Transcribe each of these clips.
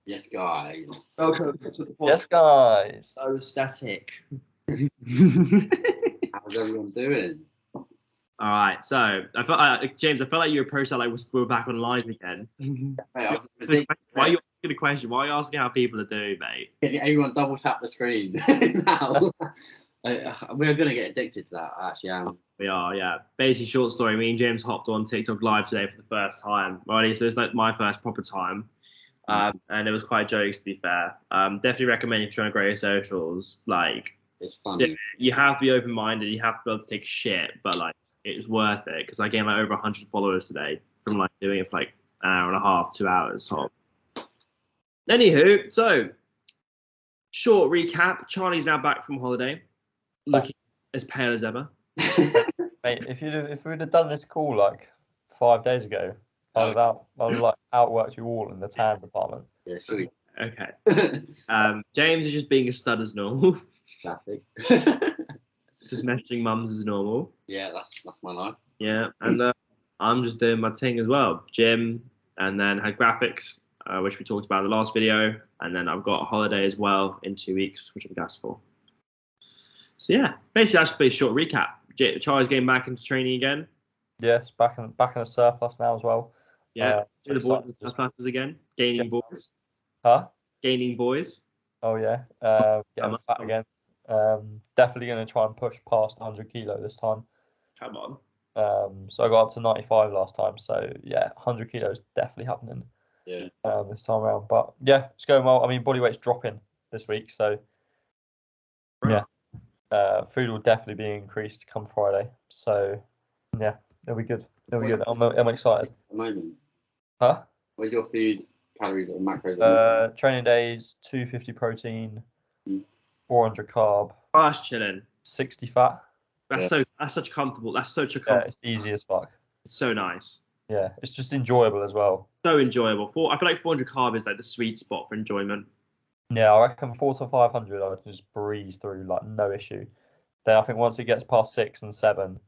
Yes, guys. Welcome to the podcast. Yes, guys. So static. How's everyone doing? All right, so I felt James, I felt like you approached that like we were back on live again. Mate, Why are you asking a question? Why are you asking how people are doing, mate? everyone double tap the screen now. We're gonna get addicted to that. I actually am. We are, yeah. Basically, short story. Me and James hopped on TikTok live today for the first time. Already, so it's like my first proper time, and it was quite jokes to be fair. Definitely recommend if you're trying to grow your socials. Like, It's funny. you have to be open minded. You have to be able to take shit, but like it's worth it because I gained like over 100 followers today from like doing it for like an hour and a half, 2 hours top. Anywho, so short recap. Charlie's now back from holiday, looking as pale as ever. Mate, if we'd have done this call like 5 days ago, I'd have like outworked you all in the tan department. Yeah, sweet. Okay. James is just being a stud as normal. Traffic. Just messaging mums as normal. Yeah, that's my life. Yeah, and I'm just doing my thing as well. Gym, and then had graphics, which we talked about in the last video, and then I've got a holiday as well in 2 weeks, which I'm gassed for. So yeah, basically that's just a short recap. Charlie's getting back into training again. Yes, back in a surplus now as well. Yeah, so the boys excited to surpluses again, gaining boys. Huh? Gaining boys. Oh yeah. Getting fat again. Definitely going to try and push past 100 kilo this time. Come on. So I got up to 95 last time. So yeah, 100 kilos definitely happening. Yeah. This time around, but yeah, it's going well. I mean, body weight's dropping this week, so yeah. Food will definitely be increased come Friday. So yeah, it'll be good. It'll be good. I'm excited. At the moment. Huh? Where's your food calories or macros? Training days: 250 protein, Mm. 400 carb, Oh, that's chilling. 60 fat. That's such comfortable. That's such a Yeah, comfortable. it's easy as fuck. It's so nice. Yeah, it's just enjoyable as well. So enjoyable. I feel like 400 carb is like the sweet spot for enjoyment. Yeah, I reckon 400 to 500 I can just breeze through like no issue. Then I think once it gets past 6 and 7,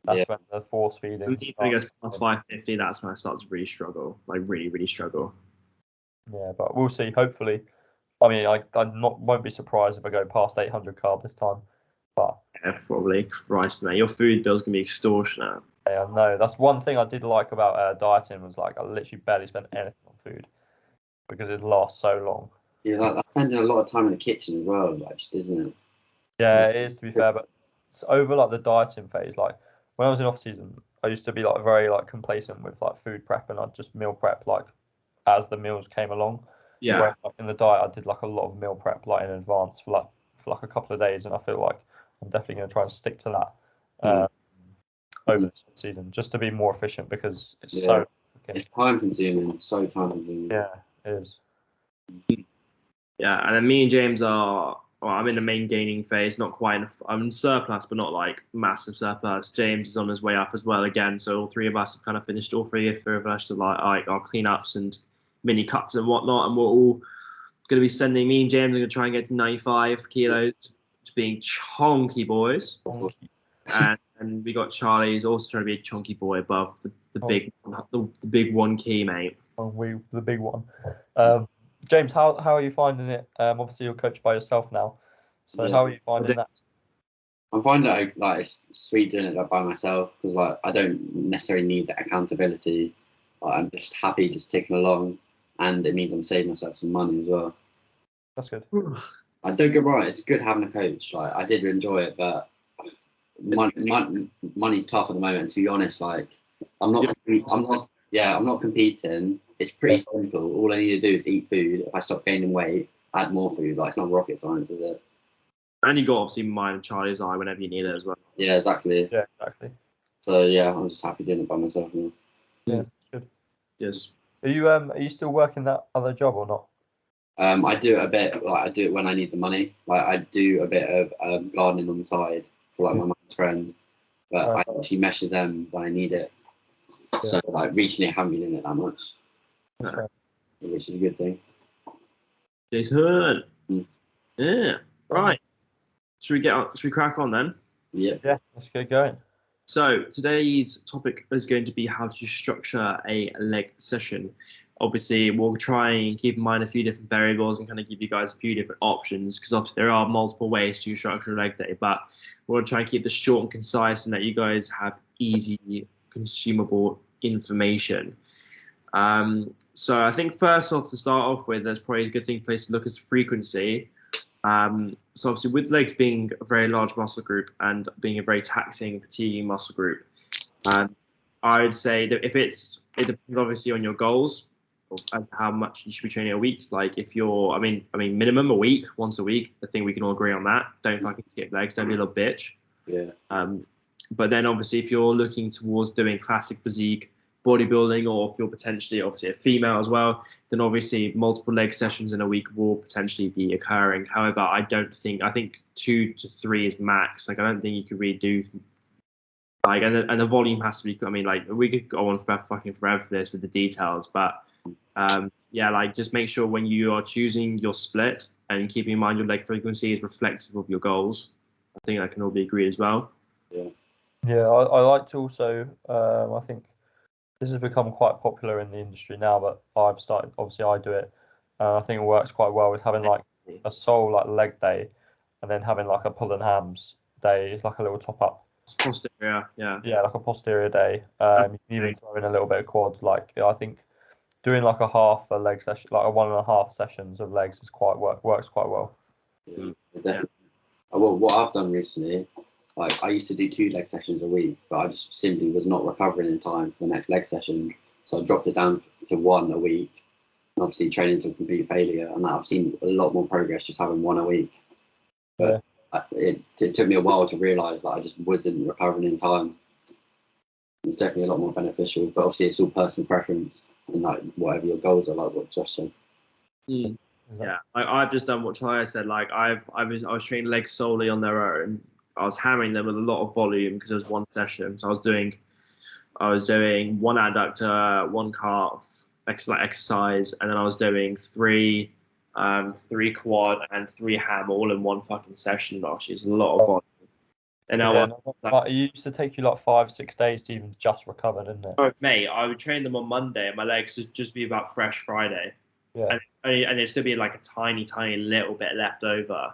that's when the force feeding When it goes past 550, that's when I start to really struggle. Like really, really struggle. Yeah, but we'll see. Hopefully, I mean, I won't be surprised if I go past 800 carb this time. But yeah, probably. Christ, man, your food bill's gonna be extortionate. yeah, no, that's one thing I did like about dieting was like I literally barely spent anything on food because it lasts so long. Yeah, that's spending a lot of time in the kitchen as well, like, just, isn't it? Yeah, it is to be fair, but it's over like the dieting phase. Like when I was in off season, I used to be like very like complacent with like food prep and I'd just meal prep like as the meals came along. Yeah. Where, like, in the diet, I did like a lot of meal prep like in advance for like a couple of days, and I feel like I'm definitely going to try and stick to that over this season just to be more efficient because it's so. It's time consuming. So time consuming. Yeah, it is. Yeah, and then me and James are. Well, I'm in the main gaining phase, not quite. I'm in surplus, but not like massive surplus. James is on his way up as well again. So all three of us have kind of finished. All three of us to like our cleanups and mini cuts and whatnot, and we're all going to be sending. Me and James are going to try and get to 95 kilos, just being chonky boys. And we got Charlie's also trying to be a chunky boy above the big 1 key, mate. The big one. James, how are you finding it? Obviously you're coached by yourself now, so how are you finding that? I'm finding it like it's sweet doing it by myself because like I don't necessarily need that accountability. Like, I'm just happy just ticking along, and it means I'm saving myself some money as well. That's good. I don't get wrong; it's good having a coach. Like I did enjoy it, but money's tough at the moment. And to be honest, like I'm not competing. It's pretty simple. All I need to do is eat food. If I stop gaining weight, add more food. Like it's not rocket science, is it? And you got obviously mine and Charlie's eye whenever you need it as well. Yeah, exactly. Yeah, exactly. So yeah, I'm just happy doing it by myself now. Yeah, that's good. Yes. Are you still working that other job or not? I do it a bit. Like I do it when I need the money. Like I do a bit of gardening on the side for like my mum's friend, but I actually message them when I need it. Yeah. So like recently, I haven't been in it that much, which is a good thing. Jason. Yeah. Right. Should we crack on then? Yeah. Yeah. Let's get going. So today's topic is going to be how to structure a leg session. Obviously, we'll try and keep in mind a few different variables and kind of give you guys a few different options, because obviously there are multiple ways to structure a leg day, but we'll try and keep this short and concise and that you guys have easy, consumable information. So I think first off, to start off with, there's probably a good place to look at frequency. So obviously with legs being a very large muscle group and being a very taxing, fatiguing muscle group, I would say that it depends obviously on your goals as to how much you should be training a week. Like if you're, I mean, minimum a week, once a week. I think we can all agree on that. Don't fucking skip legs. Don't be a little bitch. Yeah. But then obviously if you're looking towards doing classic physique, bodybuilding, or if you're potentially obviously a female as well, then obviously multiple leg sessions in a week will potentially be occurring. However, I think 2 to 3 is max. Like I don't think you could really do like, and the volume has to be, I mean, like we could go on for fucking forever for this with the details, but yeah, like just make sure when you are choosing your split and keeping in mind your leg frequency is reflective of your goals. I think that can all be agreed as well. Yeah, I like to also, I think this has become quite popular in the industry now, but I've started, obviously I do it. I think it works quite well with having like a sole like leg day and then having like a pull and hams day. It's like a little top up. Posterior, yeah. Yeah, like a posterior day. You can even throw in a little bit of quad. Like I think doing like a leg session, like a 1.5 sessions of legs is works quite well. Yeah, definitely. Well, what I've done recently, like I used to do 2 leg sessions a week, but I just simply was not recovering in time for the next leg session. So I dropped it down to 1 a week, and obviously training to complete failure. And I've seen a lot more progress just having 1 a week. But it took me a while to realise that I just wasn't recovering in time. It's definitely a lot more beneficial, but obviously it's all personal preference and like whatever your goals are, like what Josh said. Yeah, I've just done what Chaya said. Like I was training legs solely on their own. I was hammering them with a lot of volume because it was 1 session. So I was doing 1 adductor, 1 calf exercise, and then I was doing 3 quad and 3 ham all in 1 fucking session. Gosh, it's a lot of volume. And it used to take you like 5-6 days to even just recover, didn't it? Oh, mate, I would train them on Monday, and my legs would just be about fresh Friday. Yeah. And it'd still be like a tiny little bit left over.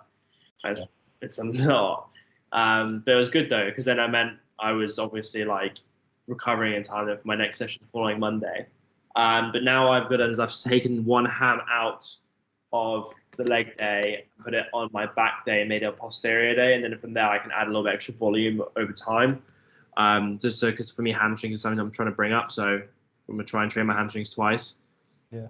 It's a lot. But it was good though, because then I meant I was obviously like recovering in time for my next session the following Monday. But now I've taken 1 ham out of the leg day, put it on my back day, and made it a posterior day, and then from there I can add a little bit extra volume over time. Just so, because for me hamstrings is something I'm trying to bring up, so I'm gonna try and train my hamstrings twice. Yeah.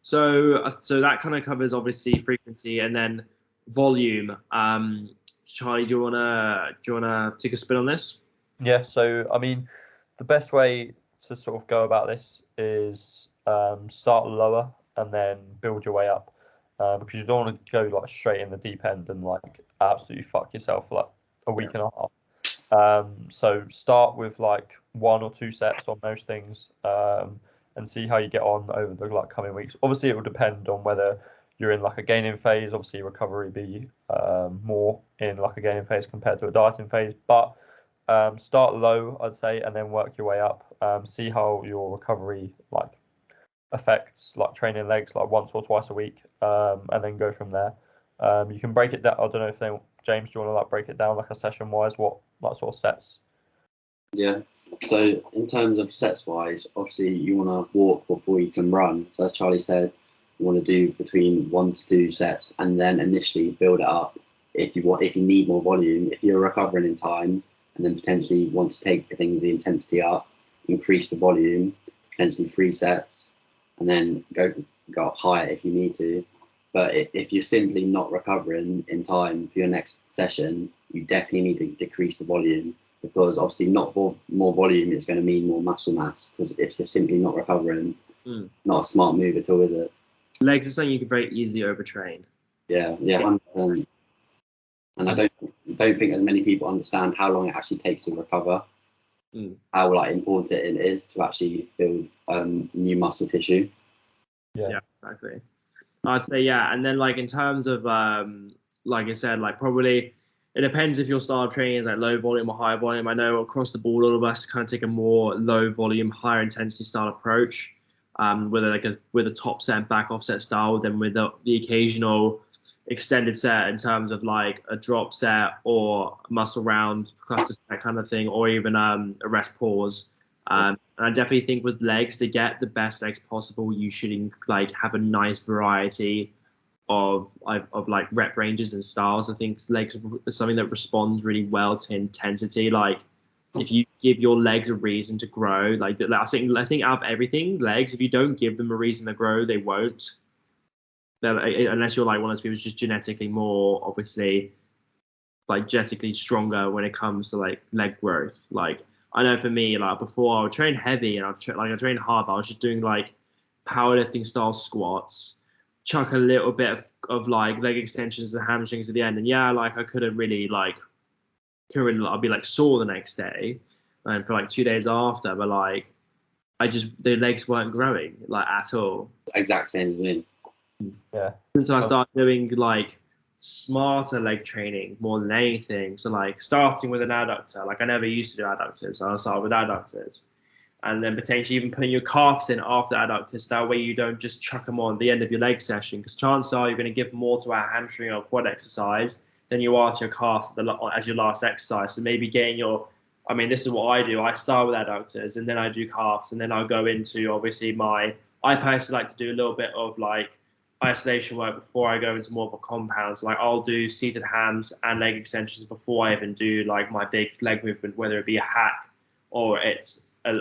So that kind of covers obviously frequency and then volume. Charlie, do you wanna take a spin on this? Yeah. So I mean, the best way to sort of go about this is start lower and then build your way up, because you don't want to go like straight in the deep end and like absolutely fuck yourself for like a week and a half. So start with like 1 or 2 sets on most things, and see how you get on over the like coming weeks. Obviously, it will depend on whether you're in like a gaining phase. Obviously, recovery be more in like a gaining phase compared to a dieting phase. But start low, I'd say, and then work your way up. See how your recovery like affects like training legs like 1 or 2 a week, and then go from there. You can break it down. I don't know if James, do you want to like break it down like a session wise? What like sort of sets? Yeah. So in terms of sets wise, obviously you want to walk before you can run. So as Charlie said, you want to do between 1 to 2 sets, and then initially build it up. If you need more volume, if you're recovering in time, and then potentially want to take the intensity up, increase the volume, potentially 3 sets, and then go up higher if you need to. But if you're simply not recovering in time for your next session, you definitely need to decrease the volume, because obviously more volume is going to mean more muscle mass, because if you're simply not recovering, not a smart move at all, is it? Legs is something you can very easily overtrain. Yeah, 100%. And I don't think as many people understand how long it actually takes to recover, how like important it is to actually build new muscle tissue. Yeah, exactly. I'd say yeah, and then like in terms of like I said, like probably it depends if your style of training is like low volume or high volume. I know across the board, all of us kind of take a more low volume, higher intensity style approach. whether like with a top set and back offset style, then with the occasional extended set in terms of like a drop set or muscle round cluster set kind of thing, or even a rest pause. And I definitely think with legs, to get the best legs possible, you should like have a nice variety of like rep ranges and styles. I think legs is something that responds really well to intensity. Like if you give your legs a reason to grow, like I think out of everything, legs, if you don't give them a reason to grow, they won't. Unless you're like one of those people who's just genetically more, obviously, like genetically stronger when it comes to like leg growth. Like I know for me, like before I would train heavy and I trained hard, but I was just doing like powerlifting style squats, chuck a little bit of like leg extensions and hamstrings at the end, and yeah, like I couldn't really like, I'd be like sore the next day, and for like 2 days after, but like the legs weren't growing like at all. Exact same as me. Yeah. Until I started doing like smarter leg training more than anything. So like starting with an adductor, like I never used to do adductors, so I'll start with adductors. And then potentially even putting your calves in after adductors. That way you don't just chuck them on at the end of your leg session, because chances are you're going to give more to a hamstring or quad exercise than you are to your calves as your last exercise. So maybe getting this is what I do. I start with adductors and then I do calves, and then I'll go into obviously I personally like to do a little bit of like isolation work before I go into more of a compound. So like I'll do seated hams and leg extensions before I even do like my big leg movement, whether it be a hack or it's a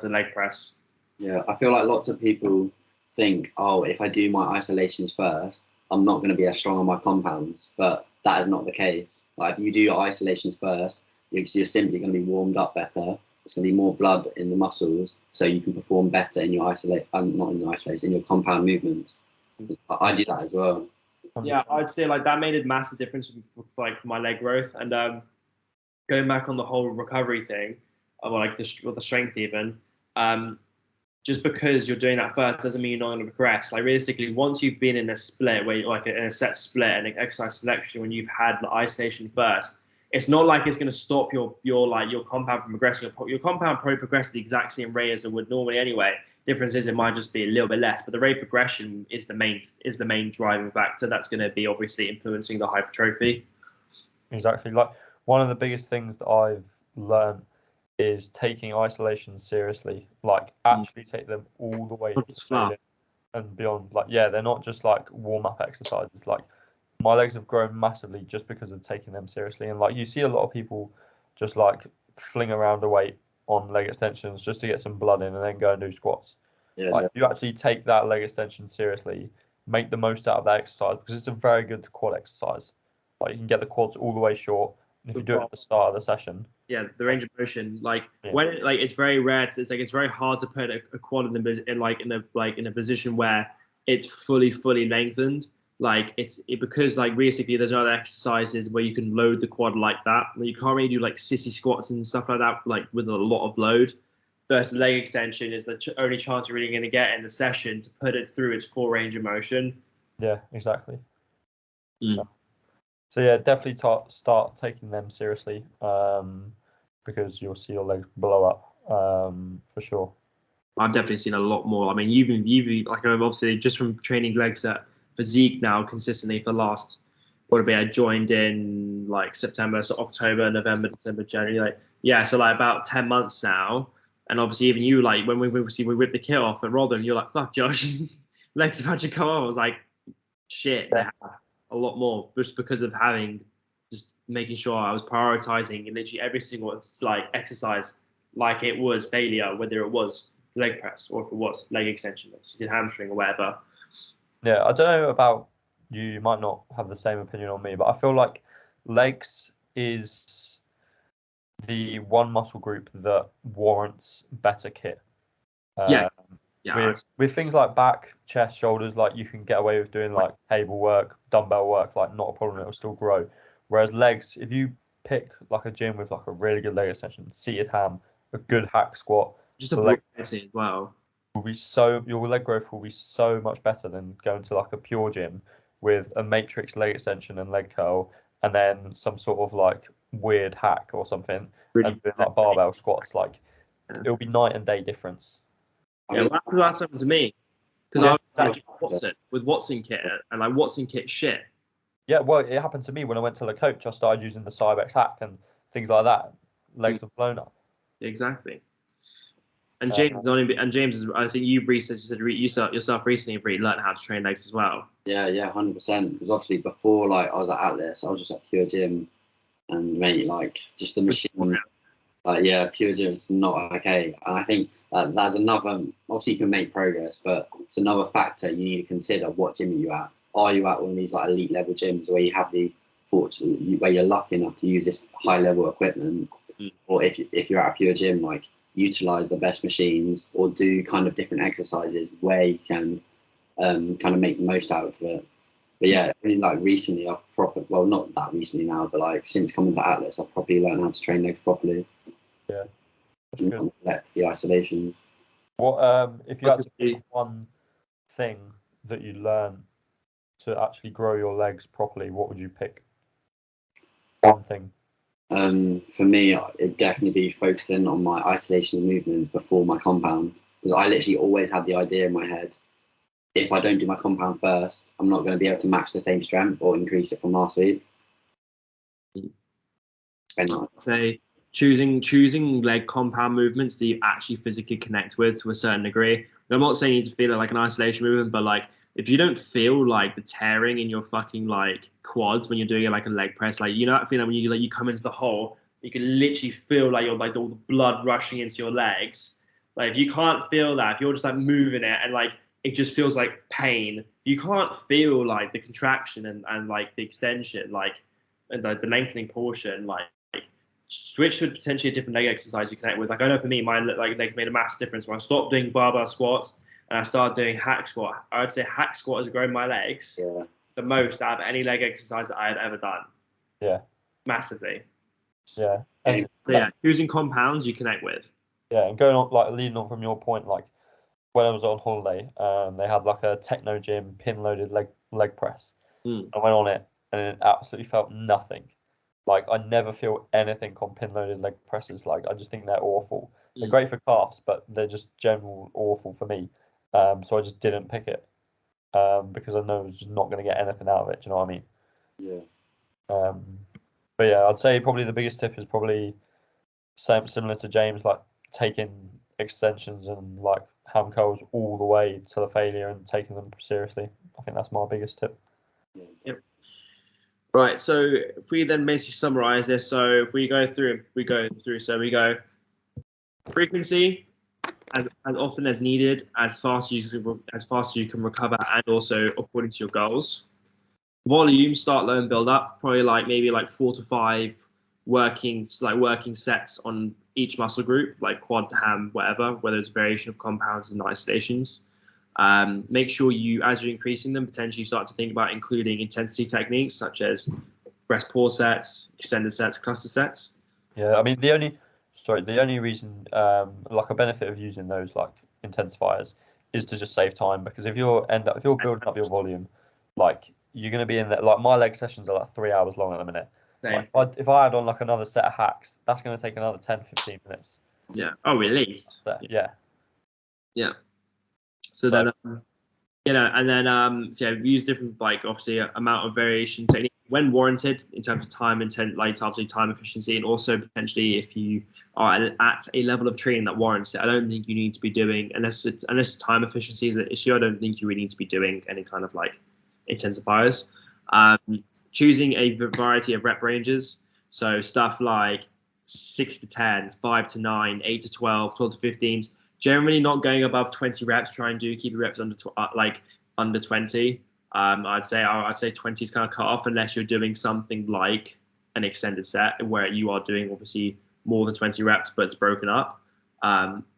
leg press. Yeah, I feel like lots of people think, oh, if I do my isolations first, I'm not going to be as strong on my compounds, but that is not the case. Like if you do your isolations first, you're simply going to be warmed up better. It's going to be more blood in the muscles, so you can perform better in your in your compound movements. I do that as well. Yeah, I'd say like that made a massive difference for my leg growth. And going back on the whole recovery thing, or like the strength even, just because you're doing that first doesn't mean you're not going to progress. Like realistically, once you've been in a split, where like in a set split and an exercise selection, when you've had the isolation first, it's not like it's going to stop your compound from progressing. Your compound probably progresses the exact same rate as it would normally anyway. Difference is it might just be a little bit less, but the rate of progression is the main driving factor that's going to be obviously influencing the hypertrophy. Exactly. Like one of the biggest things that I've learned is taking isolation seriously. Like actually take them all the way to and beyond. Like they're not just like warm up exercises. Like my legs have grown massively just because of taking them seriously. And like you see a lot of people just like fling around a weight on leg extensions just to get some blood in and then go and do squats. Yeah, like you actually take that leg extension seriously, make the most out of that exercise, because it's a very good quad exercise. Like you can get the quads all the way short. And if you do it at the start of the session, the range of motion, when it's very rare. It's very hard to put a quad in a position where it's fully lengthened. Like because like realistically there's other exercises where you can load the quad like that. You can't really do like sissy squats and stuff like that, like with a lot of load. Versus leg extension is the only chance you're really going to get in the session to put it through its full range of motion. Yeah, exactly. So yeah, definitely start taking them seriously, because you'll see your legs blow up, for sure. I've definitely seen a lot more. I mean, you've like obviously just from training legs at Physique now consistently for the last, I joined in like September, so October, November, December, January, so like about 10 months now. And obviously even you, like when we ripped the kit off at Rotherham, you're like, fuck Josh, legs about to come off. I was like, shit, they have a lot more, just because of making sure I was prioritizing literally every single like exercise like it was failure, whether it was leg press or if it was leg extension or seated hamstring or whatever. Yeah, I don't know about you. You might not have the same opinion on me, but I feel like legs is the one muscle group that warrants better kit. Yes. Yeah. With things like back, chest, shoulders, like you can get away with doing like cable work, dumbbell work, like not a problem. It'll still grow. Whereas legs, if you pick like a gym with like a really good leg extension, seated ham, a good hack squat, just a leg as well. Your leg growth will be so much better than going to like a pure gym with a matrix leg extension and leg curl and then some sort of like weird hack or something, and doing like barbell squats. Like it'll be night and day difference. Yeah, well, that's happened to me because Yeah, I was exactly. actually Watson with Watson kit, and like Watson kit shit. Yeah, well, it happened to me when I went to the coach. I started using the Cybex hack and things like that. Legs have blown up. Exactly. And James is. I think you recently said yourself recently have really learned how to train legs as well. Yeah, 100%. Because obviously before, like, I was at Atlas, I was just at Pure Gym, and mate, like, just the machine. Like, yeah, Pure Gym is not okay. And I think that's another. Obviously, you can make progress, but it's another factor you need to consider. What gym are you at? Are you at one of these like elite level gyms where you have where you're lucky enough to use this high level equipment, or if you're at a Pure Gym, like, utilize the best machines or do kind of different exercises where you can kind of make the most out of it. But yeah, I mean, like recently well, not that recently now, but like since coming to Atlas, I've probably learned how to train legs properly. Yeah, that's And good. not neglect the isolations. What if you had to pick one thing that you learn to actually grow your legs properly, what would you pick? One thing. For me, it'd definitely be focusing on my isolation movements before my compound, because I literally always had the idea in my head, if I don't do my compound first, I'm not going to be able to match the same strength or increase it from last week. I'd say choosing leg compound movements that you actually physically connect with to a certain degree. I'm not saying you need to feel it like an isolation movement, but like if you don't feel like the tearing in your fucking like quads when you're doing it like a leg press, like you know that feeling when you come into the hole, you can literally feel like you're like all the blood rushing into your legs. Like if you can't feel that, if you're just like moving it and like it just feels like pain, you can't feel like the contraction and like the extension, like and the lengthening portion, like switch to potentially a different leg exercise you connect with. Like I know for me, my like legs made a massive difference when I stopped doing barbell squats and I started doing hack squat. I would say hack squat has grown my legs the most out of any leg exercise that I had ever done. Yeah. Massively. Yeah. And so yeah, choosing compounds you connect with. Yeah, and going on like leading on from your point, like when I was on holiday, they had like a techno gym pin loaded leg press. I went on it and it absolutely felt nothing. Like I never feel anything on pin loaded leg presses. Like I just think they're awful. They're great for calves, but they're just general awful for me. So I just didn't pick it because I know I was just not going to get anything out of it. Do you know what I mean? Yeah. But yeah, I'd say probably the biggest tip is probably similar to James, like taking extensions and like ham curls all the way to the failure and taking them seriously. I think that's my biggest tip. Yep. Right, so if we then basically summarize this, so if we go so we go frequency as often as needed, as fast as you can recover, and also according to your goals. Volume, start low and build up. Probably like maybe like 4 to 5 working sets on each muscle group, like quad, ham, whatever. Whether it's variation of compounds and isolations. Make sure you, as you're increasing them, potentially start to think about including intensity techniques such as rest pause sets, extended sets, cluster sets. Yeah, I mean the only reason like a benefit of using those like intensifiers is to just save time, because if you're building up your volume, like you're going to be in there. Like my leg sessions are like 3 hours long at the minute. Like if I add on like another set of hacks, that's going to take another 10-15 minutes. Yeah. Oh, at least. Yeah. So then, and then so yeah, use different like obviously amount of variation technique when warranted in terms of time obviously time efficiency, and also potentially if you are at a level of training that warrants it. I don't think you need to be doing unless time efficiency is an issue. I don't think you really need to be doing any kind of like intensifiers. Choosing a variety of rep ranges, so stuff like 6 to 10, 5 to 9, 8 to 12, 12 to 15. Generally not going above 20 reps. Try and keep your reps under 20. I'd say 20 is kind of cut off unless you're doing something like an extended set where you are doing obviously more than 20 reps, but it's broken up.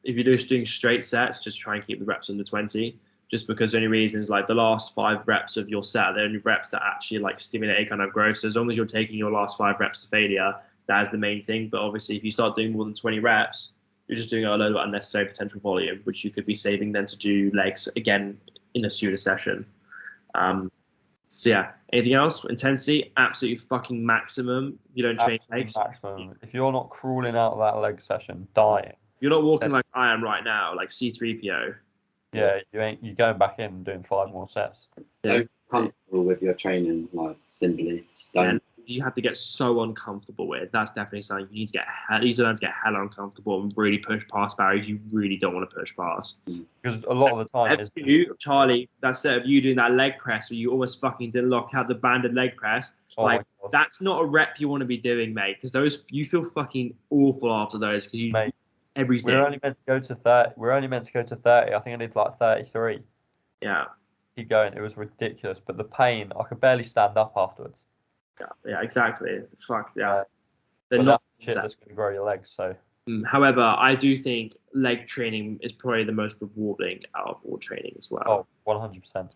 If you're just doing straight sets, just try and keep the reps under 20. Just because the only reason is like the last 5 reps of your set, the only reps that actually like stimulate any kind of growth. So as long as you're taking your last 5 reps to failure, that is the main thing. But obviously, if you start doing more than 20 reps, you're just doing a load of unnecessary potential volume, which you could be saving then to do legs again in a pseudo session. So yeah, anything else? Intensity, absolutely fucking maximum. You don't train legs. Maximum. If you're not crawling out of that leg session, dying. You're not walking like I am right now, like C3PO. Yeah, you're going back in and doing 5 more sets. Yeah. Don't be comfortable with your training, like simply just don't. And you have to get so uncomfortable with. That's definitely something you need to get. You need to learn to get hell uncomfortable and really push past barriers you really don't want to push past. Because a lot of the time, You, Charlie, that set of you doing that leg press where you almost fucking didn't lock out the banded leg press. oh Like my God, that's not a rep you want to be doing, mate. Because those you feel fucking awful after those because you mate, everything. we're only meant to go to 30. We're only meant to go to 30. I think I did like 33. Yeah, Keep going. It was ridiculous. But the pain, I could barely stand up afterwards. yeah, exactly. Fuck yeah. Uh, They're But not. that's shit that's going to grow your legs. So However, I do think leg training is probably the most rewarding out of all training as well. oh, 100%.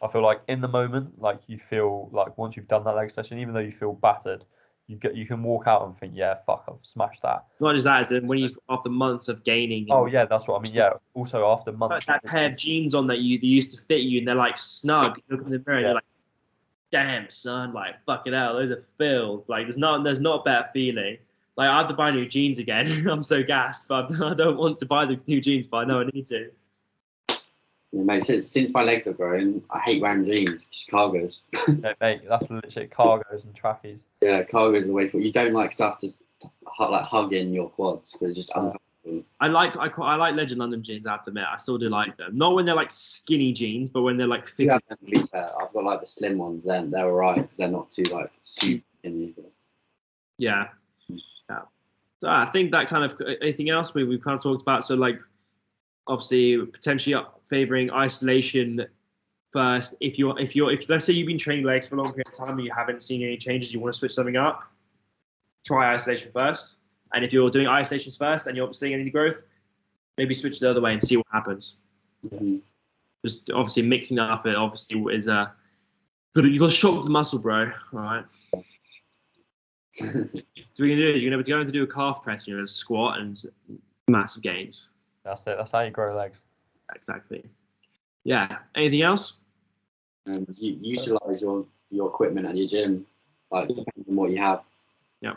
I feel like in the moment, like you feel like once you've done that leg session, even though you feel battered, you can walk out and think, yeah, fuck, I've smashed that. Not just that, as in when you've after months of gaining. Oh yeah, that's what I mean. Yeah. Also after Put months. that pair of jeans on that you they used to fit you, and they're like snug. You look in the mirror, and you're like, "Damn, son! Like, fuck it out. Those are filled. Like, there's not a better feeling. Like, I have to buy new jeans again. I'm so gassed, but I don't want to buy the new jeans, but I know I need to." Yeah, mate, since my legs have grown, I hate wearing jeans. Just cargos. Yeah, mate, that's legit cargos and trackies. Yeah, cargos are the way for you. Don't like stuff just like hugging your quads because it's just uncomfortable. I like Legend London jeans. I have to admit, I still do like them. Not when they're like skinny jeans, but when they're like fitted. Yeah, to be fair, I've got like the slim ones. Then they're alright because they're not too like super skinny. Yeah. So I think that kind of anything else we've kind of talked about. So like, obviously, potentially favoring isolation first. If let's say you've been training legs for a long period of time and you haven't seen any changes, you want to switch something up, try isolation first. And if you're doing isolations first and you're not seeing any growth, maybe switch the other way and see what happens. Mm-hmm. Just obviously mixing that up. It obviously is you got to shock the muscle, bro. All right. So what you're gonna do is you're gonna go in to do a calf press, and you're gonna squat and massive gains. That's it. That's how you grow legs. Exactly. Yeah. Anything else? You utilize your equipment at your gym, like depending on what you have. Yeah.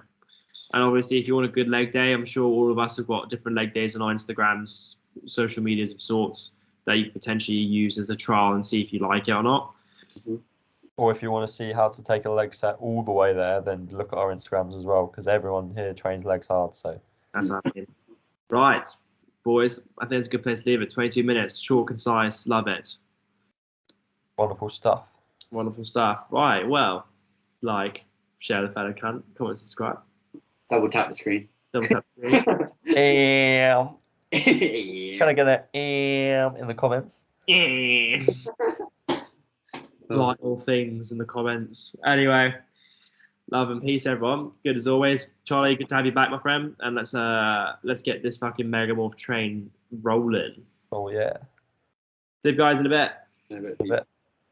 And obviously, if you want a good leg day, I'm sure all of us have got different leg days on our Instagrams, social medias of sorts that you potentially use as a trial and see if you like it or not. Mm-hmm. Or if you want to see how to take a leg set all the way there, then look at our Instagrams as well, because everyone here trains legs hard. So that's what I mean. Right, boys. I think it's a good place to leave it. 22 minutes, short, concise. Love it. Wonderful stuff. Wonderful stuff. Right. Well, like, share the fellow cunt, comment, subscribe. Double tap the screen. Double tap the screen. Can I get an in the comments? Like all things in the comments. Anyway, love and peace, everyone. Good as always, Charlie. Good to have you back, my friend. And let's get this fucking Megamorph train rolling. Oh yeah. See you guys in a bit. Yeah, A bit.